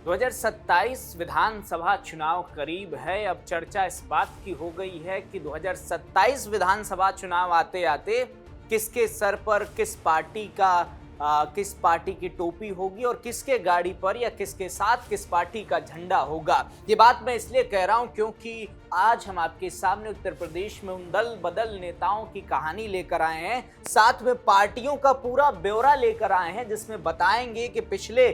2027 विधानसभा चुनाव करीब है। अब चर्चा इस बात की हो गई है कि 2027 विधानसभा चुनाव आते आते किसके सर पर किस पार्टी की टोपी होगी और किसके गाड़ी पर या किसके साथ किस पार्टी का झंडा होगा। ये बात मैं इसलिए कह रहा हूं क्योंकि आज हम आपके सामने उत्तर प्रदेश में उन दल बदल नेताओं की कहानी लेकर आए हैं, साथ में पार्टियों का पूरा ब्यौरा लेकर आए हैं, जिसमें बताएंगे कि पिछले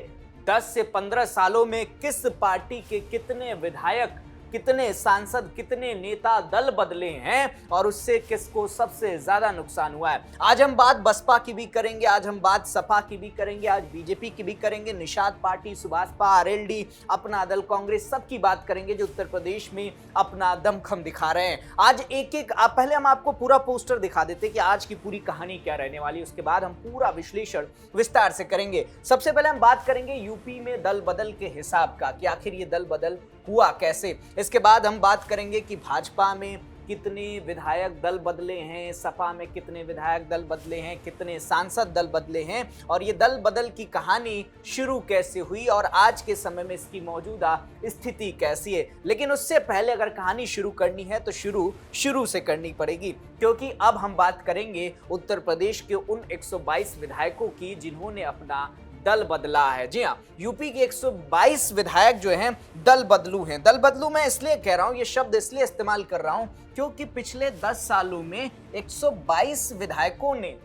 10 से 15 सालों में किस पार्टी के कितने विधायक, कितने सांसद, कितने नेता दल बदले हैं और उससे किसको सबसे ज्यादा नुकसान हुआ है। आज हम बात बसपा की भी करेंगे, आज हम बात सपा की भी करेंगे, आज बीजेपी की भी करेंगे, निषाद पार्टी, सुभाषपा, आरएलडी, अपना दल, कांग्रेस, सबकी बात करेंगे जो उत्तर प्रदेश में अपना दमखम दिखा रहे हैं। आज एक एक पहले हम आपको पूरा पोस्टर दिखा देते कि आज की पूरी कहानी क्या रहने वाली है, उसके बाद हम पूरा विश्लेषण विस्तार से करेंगे। सबसे पहले हम बात करेंगे यूपी में दल बदल के हिसाब का कि आखिर ये दल बदल हुआ कैसे। इसके बाद हम बात करेंगे कि भाजपा में कितने विधायक दल बदले हैं, सपा में कितने विधायक दल बदले हैं, कितने सांसद दल बदले हैं और ये दल बदल की कहानी शुरू कैसे हुई और आज के समय में इसकी मौजूदा स्थिति कैसी है। लेकिन उससे पहले अगर कहानी शुरू करनी है तो शुरू से करनी पड़ेगी, क्योंकि अब हम बात करेंगे उत्तर प्रदेश के उन 122 विधायकों की जिन्होंने अपना दल बदला है। जी हाँ, यूपी के 122 विधायक जो हैं दल बदलू हैं। दल बदलू मैं इसलिए कह रहा हूं, ये शब्द इसलिए इस्तेमाल कर रहा हूं क्योंकि पिछले 10 सालों में 122 विधायकों ने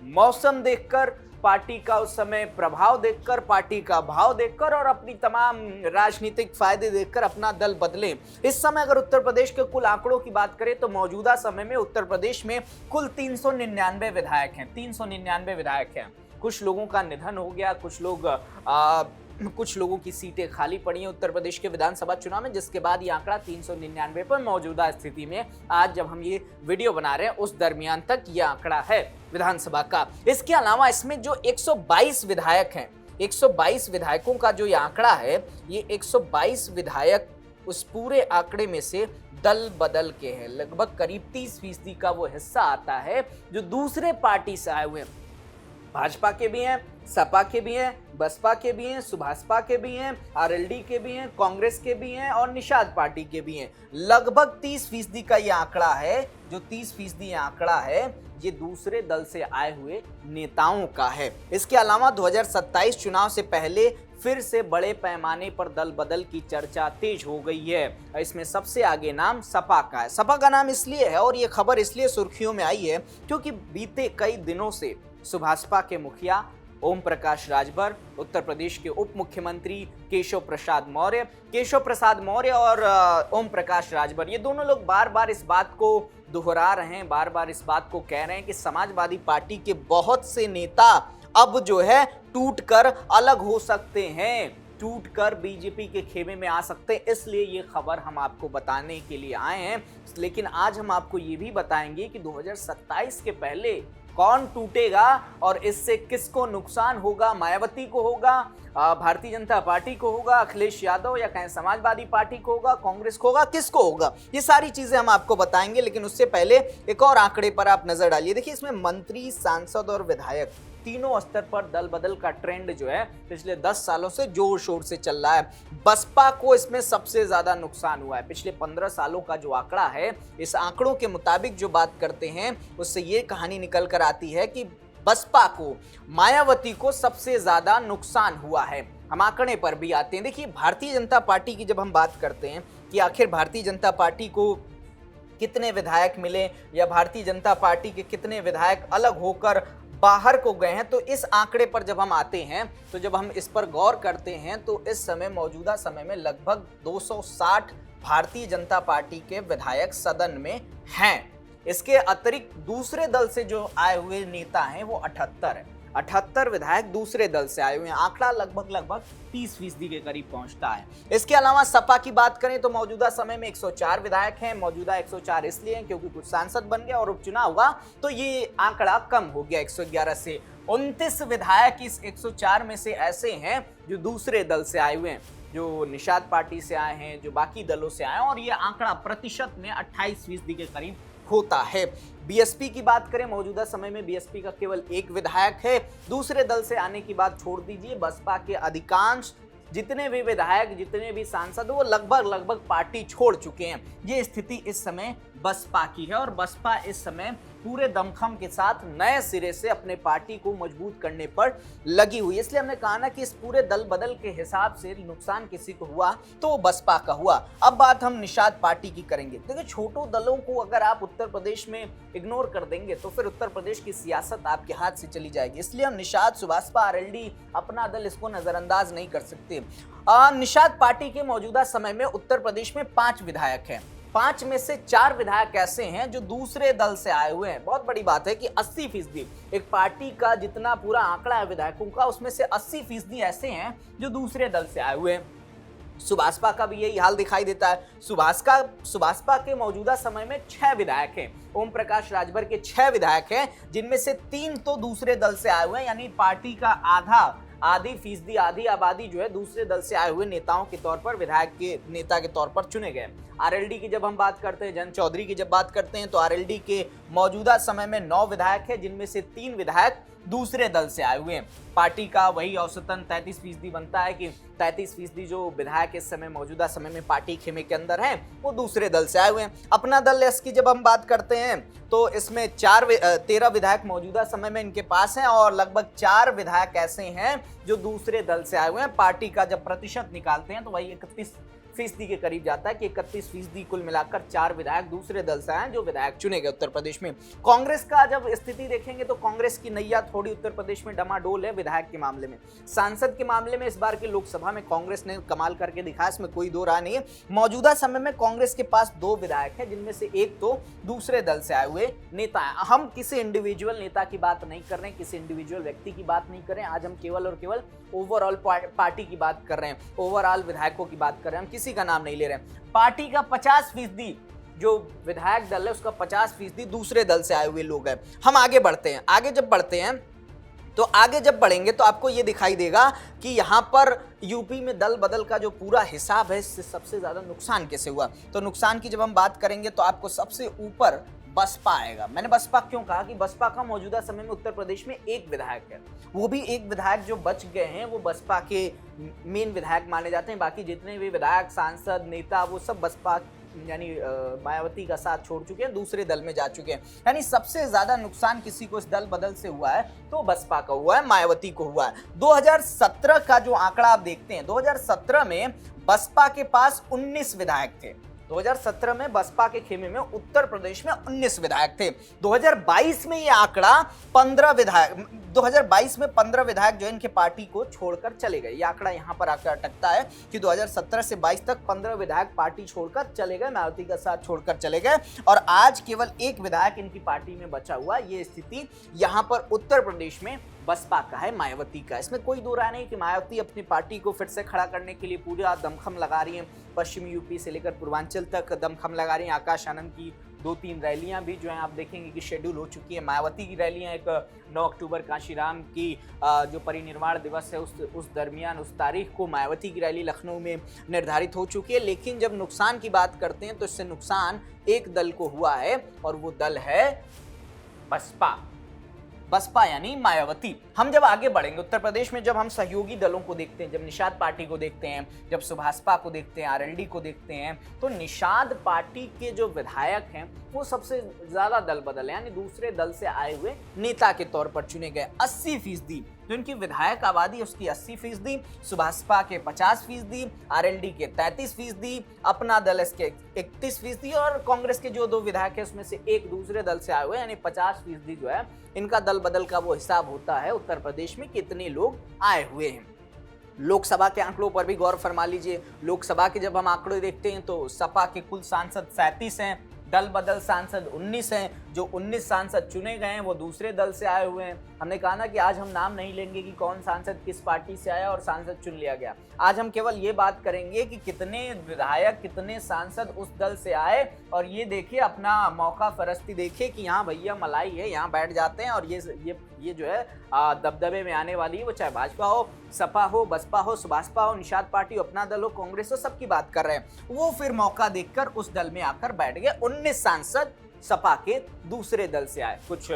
मौसम देखकर, पार्टी का उस समय प्रभाव देखकर, पार्टी का भाव देखकर और अपनी तमाम राजनीतिक फायदे देखकर अपना दल बदले। इस समय अगर उत्तर प्रदेश के कुल आंकड़ों की बात करें तो मौजूदा समय में उत्तर प्रदेश में कुल 399 विधायक हैं। 399 विधायक हैं। कुछ लोगों का निधन हो गया, कुछ लोगों की सीटें खाली पड़ी हैं उत्तर प्रदेश के विधानसभा चुनाव में, जिसके बाद ये आंकड़ा 399 पर मौजूदा स्थिति में आज जब हम ये वीडियो बना रहे हैं उस दरमियान तक ये आंकड़ा है विधानसभा का। इसके अलावा इसमें जो 122 विधायक हैं, 122 विधायकों का जो ये आंकड़ा है, ये 122 विधायक उस पूरे आंकड़े में से दल बदल के हैं। लगभग करीब 30% का वो हिस्सा आता है जो दूसरे पार्टी से आए हुए हैं। भाजपा के भी हैं, सपा के भी हैं, बसपा के भी हैं, सुभाषपा के भी हैं, आरएलडी के भी हैं, कांग्रेस के भी हैं और निषाद पार्टी के भी हैं। लगभग 30% का ये आंकड़ा है। जो 30% आंकड़ा है ये दूसरे दल से आए हुए नेताओं का है। इसके अलावा 2027 चुनाव से पहले फिर से बड़े पैमाने पर दल बदल की चर्चा तेज हो गई है। इसमें सबसे आगे नाम सपा का है। सपा का नाम इसलिए है और ये खबर इसलिए सुर्खियों में आई है क्योंकि बीते कई दिनों से सुभाषपा के मुखिया ओम प्रकाश राजभर, उत्तर प्रदेश के उप मुख्यमंत्री केशव प्रसाद मौर्य और ओम प्रकाश राजभर, ये दोनों लोग बार बार इस बात को दोहरा रहे हैं, बार बार इस बात को कह रहे हैं कि समाजवादी पार्टी के बहुत से नेता अब जो है टूटकर अलग हो सकते हैं, टूटकर बीजेपी के खेमे में आ सकते हैं। इसलिए ये खबर हम आपको बताने के लिए आए हैं। लेकिन आज हम आपको ये भी बताएंगे कि 2027 के पहले कौन टूटेगा और इससे किसको नुकसान होगा। मायावती को होगा, भारतीय जनता पार्टी को होगा, अखिलेश यादव या कहें समाजवादी पार्टी को होगा, कांग्रेस को होगा, किसको होगा, ये सारी चीजें हम आपको बताएंगे। लेकिन उससे पहले एक और आंकड़े पर आप नजर डालिए। देखिए, इसमें मंत्री, सांसद और विधायक तीनों स्तर पर दल बदल का ट्रेंड जो है पिछले 10 सालों से जोर शोर से चल रहा है। बसपा को इसमें सबसे ज्यादा नुकसान हुआ है। पिछले 15 सालों का जो आंकड़ा है, इस आंकड़ों के मुताबिक जो बात करते हैं उससे ये कहानी निकल कर आती है कि बसपा को, मायावती को सबसे ज्यादा नुकसान हुआ है। हम आंकड़े पर भी आते हैं। देखिए, भारतीय जनता पार्टी की जब हम बात करते हैं कि आखिर भारतीय जनता पार्टी को कितने विधायक मिले या भारतीय जनता पार्टी के कितने विधायक अलग होकर बाहर को गए हैं, तो इस आंकड़े पर जब हम आते हैं, तो जब हम इस पर गौर करते हैं तो इस समय, मौजूदा समय में लगभग 260 भारतीय जनता पार्टी के विधायक सदन में हैं। इसके अतिरिक्त दूसरे दल से जो आए हुए नेता हैं वो 78 है। 78 विधायक दूसरे दल से आए हुए हैं। आंकड़ा लगभग 30% के करीब पहुंचता है। इसके अलावा सपा की बात करें तो मौजूदा समय में 104 विधायक हैं। मौजूदा 104 इसलिए हैं क्योंकि कुछ सांसद बन गए और उपचुनाव हुआ तो ये आंकड़ा कम हो गया 111 से। 29 विधायक इस 104 में से ऐसे हैं जो दूसरे दल से आए हुए हैं, जो निषाद पार्टी से आए हैं, जो बाकी दलों से आए हैं, और ये आंकड़ा प्रतिशत में 28% के करीब होता है। बीएसपी की बात करें, मौजूदा समय में बीएसपी का केवल एक विधायक है। दूसरे दल से आने की बात छोड़ दीजिए, बसपा के अधिकांश जितने भी विधायक, जितने भी सांसद, वो लगभग पार्टी छोड़ चुके हैं। ये स्थिति इस समय बसपा की है और बसपा इस समय पूरे दमखम के साथ नए सिरे से अपने पार्टी को मजबूत करने पर लगी हुई है। इसलिए हमने कहा ना कि इस पूरे दल बदल के हिसाब से नुकसान किसी को हुआ तो वो बसपा का हुआ। अब बात हम निषाद पार्टी की करेंगे। देखिए, छोटों दलों को अगर आप उत्तर प्रदेश में इग्नोर कर देंगे तो फिर उत्तर प्रदेश की सियासत आपके हाथ से चली जाएगी। इसलिए हम निषाद, सुभाषपा, आरएलडी, अपना दल, इसको नजरअंदाज नहीं कर सकते। निषाद पार्टी के मौजूदा समय में उत्तर प्रदेश में 5 विधायक हैं। 5 में से 4 विधायक ऐसे हैं जो दूसरे दल से आए हुए हैं। बहुत बड़ी बात है कि 80% एक पार्टी का जितना पूरा आंकड़ा है विधायकों का, उसमें से 80% ऐसे हैं जो दूसरे दल से आए हुए हैं। सुभाषपा का भी यही हाल दिखाई देता है। सुभाषपा के मौजूदा समय में 6 विधायक हैं। ओम प्रकाश राजभर के 6 विधायक हैं, जिनमें से 3 तो दूसरे दल से आए हुए हैं, यानी पार्टी का आधी आबादी जो है दूसरे दल से आए हुए नेताओं के तौर पर, विधायक के नेता के तौर पर चुने गए। आरएलडी की जब हम बात करते हैं, जन चौधरी की जब बात करते हैं, तो आरएलडी के मौजूदा समय में 9 विधायक हैं, जिनमें से 3 विधायक दूसरे दल से आए हुए हैं। पार्टी का वही औसतन 33% बनता है कि 33% जो विधायक इस समय मौजूदा समय में पार्टी खेमे के अंदर हैं वो दूसरे दल से आए हुए हैं। अपना दल एस की जब हम बात करते हैं तो इसमें 13 विधायक मौजूदा समय में इनके पास हैं और लगभग 4 विधायक ऐसे हैं जो दूसरे दल से आए हुए हैं। पार्टी का जब प्रतिशत निकालते हैं तो वही 31% के करीब जाता है कि 31% कुल मिलाकर 4 विधायक दूसरे दल से आए जो विधायक चुने गए उत्तर प्रदेश में। कांग्रेस का जब स्थिति देखेंगे तो कांग्रेस की नैया थोड़ी उत्तर प्रदेश में डमाडोल है विधायक के मामले में। सांसद के मामले में इस बार की लोकसभा में कांग्रेस ने कमाल करके दिखाया, इसमें कोई दो राय नहीं है। मौजूदा समय में कांग्रेस के पास 2 विधायक हैं, जिनमें से एक तो दूसरे दल से आए हुए नेता है। हम किसी इंडिविजुअल नेता की बात नहीं कर रहे हैं, किसी इंडिविजुअल व्यक्ति की बात नहीं कर रहे हैं। आज हम केवल और केवल ओवरऑल पार्टी की बात कर रहे हैं, ओवरऑल विधायकों की बात कर रहे हैं, हम किसी का नाम नहीं ले रहे हैं। पार्टी का 50% जो विधायक दल है उसका 50% दूसरे दल से आए हुए लोग हैं। हम आगे बढ़ते हैं। आगे जब बढ़ेंगे तो आपको ये दिखाई देगा कि यहाँ पर यूपी में दल बदल का जो पूरा हिसाब है, इससे सबसे ज्यादा नुकसान कैसे हुआ। तो नुकसान की जब हम बात करेंगे तो आपको सबसे ऊपर बसपा आएगा। मैंने बसपा क्यों कहा कि बसपा का मौजूदा समय में उत्तर प्रदेश में एक विधायक है, वो भी एक विधायक जो बच गए हैं वो बसपा के मेन विधायक माने जाते हैं। बाकी जितने भी विधायक, सांसद, नेता, वो सब बसपा यानी मायावती का साथ छोड़ चुके हैं, दूसरे दल में जा चुके हैं। यानी सबसे ज्यादा नुकसान किसी को इस दल बदल से हुआ है तो बसपा का हुआ है, मायावती को हुआ है। 2017 का जो आंकड़ा आप देखते हैं, 2017 में बसपा के पास 19 विधायक थे। 2017 में बसपा के खेमे में उत्तर प्रदेश में 19 विधायक थे। 2022 में ये आंकड़ा 15 विधायक, 2022 में 15 विधायक जो इनके पार्टी को छोड़कर चले गए। ये आंकड़ा यहाँ पर आकर अटकता है कि 2017 से 22 तक 15 विधायक पार्टी छोड़कर चले गए, मायावती का साथ छोड़कर चले गए और आज केवल एक विधायक इनकी पार्टी में बचा हुआ। ये स्थिति यहाँ पर उत्तर प्रदेश में बसपा का है, मायावती का। इसमें कोई दो राय नहीं कि मायावती अपनी पार्टी को फिर से खड़ा करने के लिए पूरा दमखम लगा रही हैं। पश्चिमी यूपी से लेकर पूर्वांचल तक दमखम लगा रही हैं। आकाश आनंद की 2-3 रैलियां भी जो हैं आप देखेंगे कि शेड्यूल हो चुकी है। मायावती की रैलियां एक 9 अक्टूबर कांशीराम की जो परिनिर्वाण दिवस है उस दरमियान, उस तारीख को मायावती की रैली लखनऊ में निर्धारित हो चुकी है। लेकिन जब नुकसान की बात करते हैं तो इससे नुकसान एक दल को हुआ है और वो दल है बसपा। बसपा यानी मायावती। हम जब आगे बढ़ेंगे उत्तर प्रदेश में, जब हम सहयोगी दलों को देखते हैं, जब निषाद पार्टी को देखते हैं, जब सुभाषपा को देखते हैं, आरएलडी को देखते हैं, तो निषाद पार्टी के जो विधायक हैं वो सबसे ज्यादा दल बदल है, यानी दूसरे दल से आए हुए नेता के तौर पर चुने गए। 80% जो इनकी विधायक आबादी उसकी 80%, सुभाषपा के 50%, आरएलडी के 33%, अपना दल इसके 31% और कांग्रेस के जो 2 विधायक है उसमें से एक दूसरे दल से आए हुए, यानी 50% जो है इनका दल बदल का वो हिसाब होता है उत्तर प्रदेश में कितने लोग आए हुए हैं। लोकसभा के आंकड़ों पर भी गौर फरमा लीजिए। लोकसभा के जब हम आंकड़े देखते हैं तो सपा के कुल सांसद 37 हैं, दल बदल सांसद 19 हैं। जो 19 सांसद चुने गए हैं वो दूसरे दल से आए हुए हैं। हमने कहा ना कि आज हम नाम नहीं लेंगे कि कौन सांसद किस पार्टी से आया और सांसद चुन लिया गया। आज हम केवल ये बात करेंगे कि कितने विधायक, कितने सांसद उस दल से आए और ये देखिए, अपना मौका फरस्ती देखिए कि यहाँ भैया मलाई है, यहाँ बैठ जाते हैं और ये जो है दबदबे में आने वाली है, वो चाहे भाजपा हो, सपा हो, बसपा हो, सुभाषपा हो, निषाद पार्टी, अपना दल हो, कांग्रेस हो, सबकी बात कर रहे हैं। वो फिर मौका देखकर उस दल में आकर बैठ गए। 19 सांसद सपा के दूसरे दल से आए, कुछ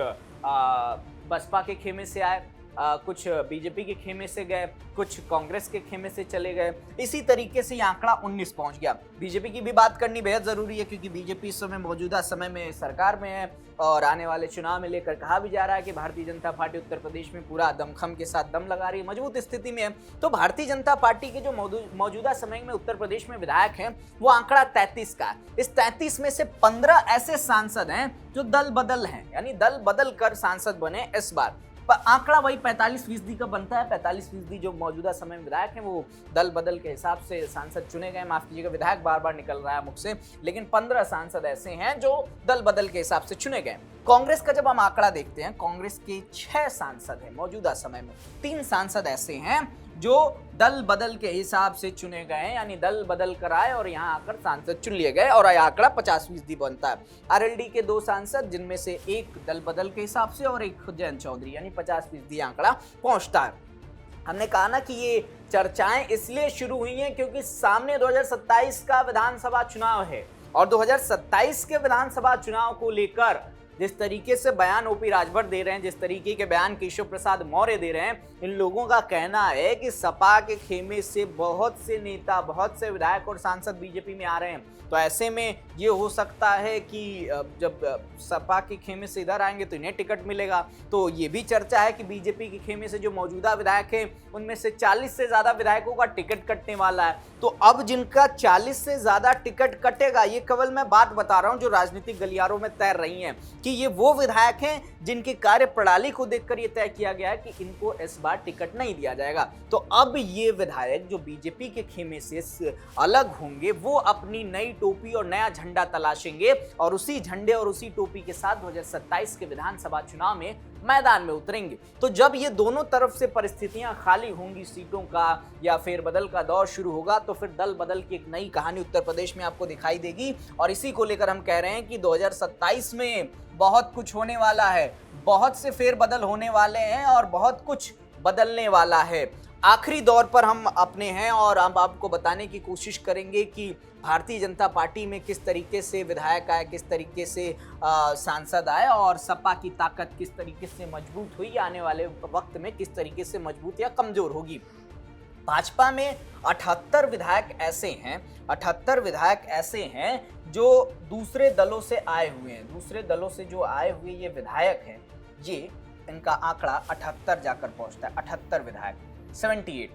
बसपा के खेमे से आए, कुछ बीजेपी के खेमे से गए, कुछ कांग्रेस के खेमे से चले गए। इसी तरीके से ये आंकड़ा 19 पहुंच गया। बीजेपी की भी बात करनी बेहद जरूरी है क्योंकि बीजेपी इस समय मौजूदा समय में सरकार में है और आने वाले चुनाव में लेकर कहा भी जा रहा है कि भारतीय जनता पार्टी उत्तर प्रदेश में पूरा दमखम के साथ दम लगा रही है, मजबूत स्थिति में है। तो भारतीय जनता पार्टी के जो मौजूदा समय में उत्तर प्रदेश में विधायक हैं वो आंकड़ा 33 का है। इस 33 में से 15 ऐसे सांसद हैं जो दल बदल हैं, यानी दल बदल कर सांसद बने इस बार। आंकड़ा वही 45% का बनता है। 45% जो मौजूदा समय में विधायक हैं वो दल बदल के हिसाब से सांसद चुने गए। माफ कीजिएगा, विधायक बार बार निकल रहा है मुख से, लेकिन 15 सांसद ऐसे हैं जो दल बदल के हिसाब से चुने गए। कांग्रेस का जब हम आंकड़ा देखते हैं, कांग्रेस के 6 सांसद हैं मौजूदा समय में। 3 सांसद ऐसे हैं जो दल बदल के हिसाब से चुने गए हैं, यानी दल बदल कर आए और यहाँ आकर सांसद चुन लिए गए और यह आंकड़ा 50% बनता है। आरएलडी के 2 सांसद, जिनमें से एक दल बदल के हिसाब से और एक जयंत चौधरी, यानी 50% आंकड़ा पहुंचता है। हमने कहा ना कि ये चर्चाएं इसलिए शुरू हुई हैं क्योंकि सामने 2027 का विधानसभा चुनाव है और 2027 के विधानसभा चुनाव को लेकर जिस तरीके से बयान ओपी राजभर दे रहे हैं, जिस तरीके के बयान केशव प्रसाद मौर्य दे रहे हैं, इन लोगों का कहना है कि सपा के खेमे से बहुत से नेता, बहुत से विधायक और सांसद बीजेपी में आ रहे हैं। तो ऐसे में ये हो सकता है कि जब सपा के खेमे से इधर आएंगे तो इन्हें टिकट मिलेगा। तो ये भी चर्चा है कि बीजेपी के खेमे से जो मौजूदा विधायक हैं उनमें से 40 से ज्यादा विधायकों का टिकट कटने वाला है। तो अब जिनका 40 से ज्यादा टिकट कटेगा, ये केवल मैं बात बता रहा हूं जो राजनीतिक गलियारों में तैर रही हैं, कि ये वो विधायक हैं जिनकी कार्य प्रणाली को देखकर ये तय किया गया है कि इनको इस बार टिकट नहीं दिया जाएगा। तो अब ये विधायक जो बीजेपी के खेमे से अलग होंगे वो अपनी नई टोपी और नया झंडा तलाशेंगे और उसी झंडे और उसी टोपी के साथ 2027 के विधानसभा चुनाव में मैदान में उतरेंगे। तो जब ये दोनों तरफ से परिस्थितियां खाली होंगी सीटों का या फेरबदल का दौर शुरू होगा तो फिर दल बदल की एक नई कहानी उत्तर प्रदेश में आपको दिखाई देगी। और इसी को लेकर हम कह रहे हैं कि 2027 में बहुत कुछ होने वाला है, बहुत से फेरबदल होने वाले हैं और बहुत कुछ बदलने वाला है। आखिरी दौर पर हम अपने हैं और हम आपको बताने की कोशिश करेंगे कि भारतीय जनता पार्टी में किस तरीके से विधायक आए, किस तरीके से सांसद आए और सपा की ताकत किस तरीके से मजबूत हुई, आने वाले वक्त में किस तरीके से मजबूत या कमजोर होगी। भाजपा में 78 विधायक ऐसे हैं, 78 विधायक ऐसे हैं जो दूसरे दलों से आए हुए हैं। दूसरे दलों से जो आए हुए ये विधायक हैं, ये इनका आंकड़ा 78 जाकर पहुंचता है। 78 विधायक, 78,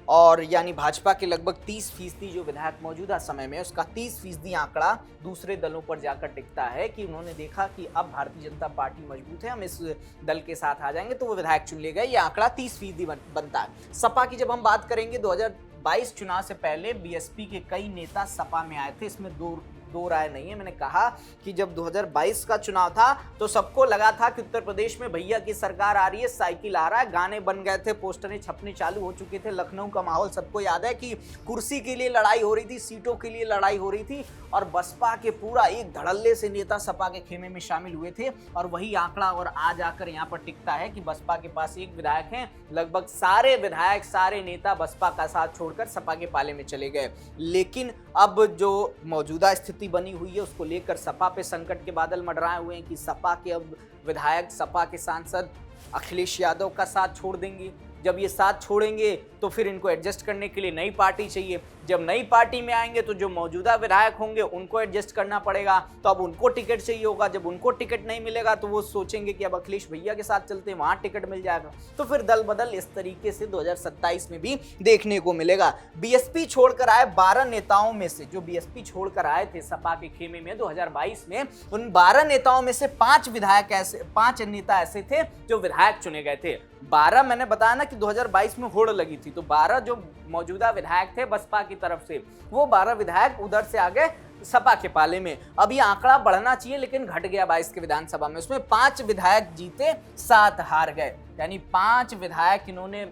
और यानी भाजपा के लगभग 30% जो विधायक मौजूदा समय में, उसका 30% आंकड़ा दूसरे दलों पर जाकर टिकता है कि उन्होंने देखा कि अब भारतीय जनता पार्टी मजबूत है, हम इस दल के साथ आ जाएंगे, तो वो विधायक चुन लिए गए। ये आंकड़ा 30% बनता है। सपा की जब हम बात करेंगे, 2022 चुनाव से पहले बीएसपी के कई नेता सपा में आए थे, इसमें दो राय नहीं है। मैंने कहा कि जब 2022 का चुनाव था तो सबको लगा था कि उत्तर प्रदेश में भैया की सरकार आ रही है, साइकिल आ रहा है, गाने बन गए थे, पोस्टरें छपने चालू हो चुके थे। लखनऊ का माहौल सबको याद है कि कुर्सी के लिए लड़ाई हो रही थी, सीटों के लिए लड़ाई हो रही थी और बसपा के पूरा एक धड़ल्ले से नेता सपा के खेमे में शामिल हुए थे। और वही आंकड़ा और आज आकर यहाँ पर टिकता है कि बसपा के पास एक विधायक है, लगभग सारे विधायक, सारे नेता बसपा का साथ छोड़कर सपा के पाले में चले गए। लेकिन अब जो मौजूदा स्थिति बनी हुई है उसको लेकर सपा पे संकट के बादल मंडराए हुए हैं कि सपा के अब विधायक, सपा के सांसद अखिलेश यादव का साथ छोड़ देंगे। जब ये साथ छोड़ेंगे तो फिर इनको एडजस्ट करने के लिए नई पार्टी चाहिए। जब नई पार्टी में आएंगे तो जो मौजूदा विधायक होंगे उनको एडजस्ट करना पड़ेगा, तो अब उनको टिकट चाहिए होगा। जब उनको टिकट नहीं मिलेगा तो वो सोचेंगे कि अब अखिलेश भैया के साथ चलते हैं, वहां टिकट मिल जाएगा। तो फिर दल बदल इस तरीके से 2027 में भी देखने को मिलेगा। बीएसपी छोड़कर आए 12 नेताओं में से, जो बीएसपी छोड़कर आए थे सपा के खेमे में 2022 में, उन 12 नेताओं में से 5 नेता ऐसे थे जो विधायक चुने गए थे। 12 मैंने बताया ना कि 2022 में होड़ लगी थी, तो 12 जो मौजूदा विधायक थे बसपा की तरफ से, वो 12 विधायक उधर से आ गए सपा के पाले में। अब ये आंकड़ा बढ़ना चाहिए लेकिन घट गया 22 के विधानसभा में। उसमें 5 विधायक जीते, 7 हार गए, यानी 5 विधायक इन्होंने,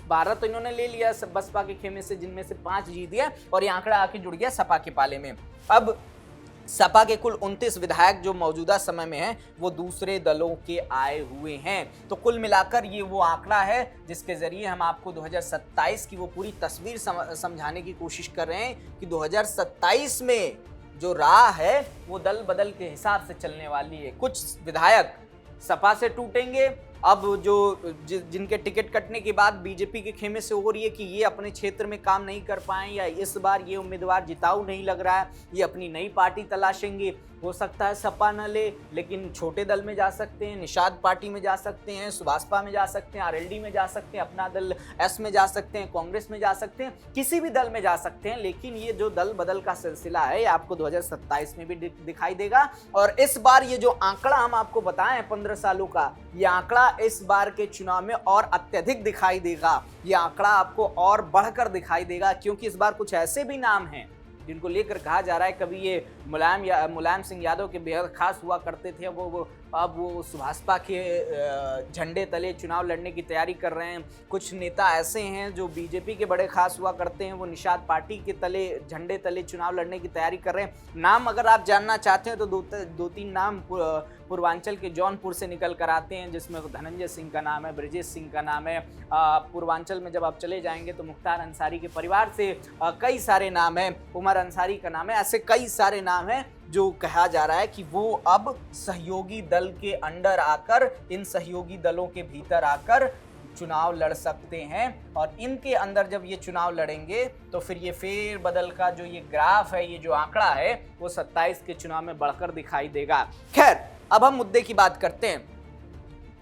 12 तो इन्होंने ले लिया बसपा के खेमे से, जिनमें से 5 जीत गया और ये आंकड़ा आके जुड़ गया सपा के पाले में। अब सपा के कुल 29 विधायक जो मौजूदा समय में हैं वो दूसरे दलों के आए हुए हैं। तो कुल मिलाकर ये वो आंकड़ा है जिसके जरिए हम आपको 2027 की वो पूरी तस्वीर समझाने की कोशिश कर रहे हैं कि 2027 में जो राह है वो दल बदल के हिसाब से चलने वाली है। कुछ विधायक सपा से टूटेंगे, अब जो जिनके टिकट कटने के बाद बीजेपी के खेमे से हो रही है कि ये अपने क्षेत्र में काम नहीं कर पाए या इस बार ये उम्मीदवार जिताऊ नहीं लग रहा है, ये अपनी नई पार्टी तलाशेंगे। हो सकता है सपा न ले, लेकिन छोटे दल में जा सकते हैं, निषाद पार्टी में जा सकते हैं, सुभाषपा में जा सकते हैं, आरएलडी में जा सकते हैं, अपना दल एस में जा सकते हैं, कांग्रेस में जा सकते हैं, किसी भी दल में जा सकते हैं। लेकिन ये जो दल बदल का सिलसिला है ये आपको 2027 में भी दिखाई देगा। और इस बार ये जो आंकड़ा हम आपको बताएं 15 सालों का, ये आंकड़ा इस बार के चुनाव में और अत्यधिक दिखाई देगा। ये आंकड़ा आपको और बढ़कर दिखाई देगा, क्योंकि इस बार कुछ ऐसे भी नाम हैं जिनको लेकर कहा जा रहा है कभी ये मुलायम सिंह यादव के बेहद खास हुआ करते थे, अब वो सुभाषपा के झंडे तले चुनाव लड़ने की तैयारी कर रहे हैं। कुछ नेता ऐसे हैं जो बीजेपी के बड़े खास हुआ करते हैं, वो निषाद पार्टी के झंडे तले चुनाव लड़ने की तैयारी कर रहे हैं। नाम अगर आप जानना चाहते हैं तो दो तीन नाम पूर्वांचल के जौनपुर से निकल कर आते हैं, जिसमें धनंजय सिंह का नाम है, ब्रजेश सिंह का नाम है। पूर्वांचल में जब आप चले जाएंगे तो मुख्तार अंसारी के परिवार से कई सारे नाम हैं, उमर अंसारी का नाम है। ऐसे कई सारे नाम हैं जो कहा जा रहा है कि वो अब सहयोगी दल के अंडर आकर, इन सहयोगी दलों के भीतर आकर चुनाव लड़ सकते हैं। और इनके अंदर जब ये चुनाव लड़ेंगे तो फिर ये फेर बदल का जो ये ग्राफ है, ये जो आंकड़ा है, वो 27 के चुनाव में बढ़कर दिखाई देगा। खैर, अब हम मुद्दे की बात करते हैं।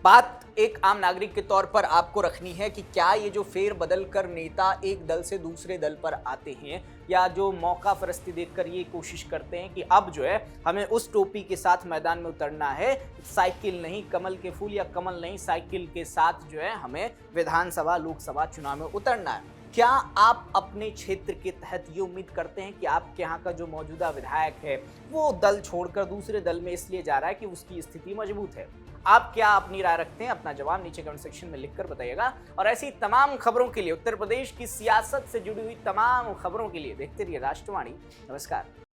बात एक आम नागरिक के तौर पर आपको रखनी है कि क्या ये जो फेर बदल कर नेता एक दल से दूसरे दल पर आते हैं, या जो मौका फरस्ती देखकर ये कोशिश करते हैं कि अब जो है हमें उस टोपी के साथ मैदान में उतरना है, साइकिल नहीं कमल के फूल या कमल नहीं साइकिल के साथ जो है हमें विधानसभा लोकसभा चुनाव में उतरना है। क्या आप अपने क्षेत्र के तहत ये उम्मीद करते हैं कि आपके यहाँ का जो मौजूदा विधायक है वो दल छोड़कर दूसरे दल में इसलिए जा रहा है कि उसकी स्थिति मजबूत है? आप क्या अपनी राय रखते हैं? अपना जवाब नीचे कमेंट सेक्शन में लिखकर बताइएगा। और ऐसी तमाम खबरों के लिए, उत्तर प्रदेश की सियासत से जुड़ी हुई तमाम खबरों के लिए देखते रहिए राष्ट्रवाणी। नमस्कार।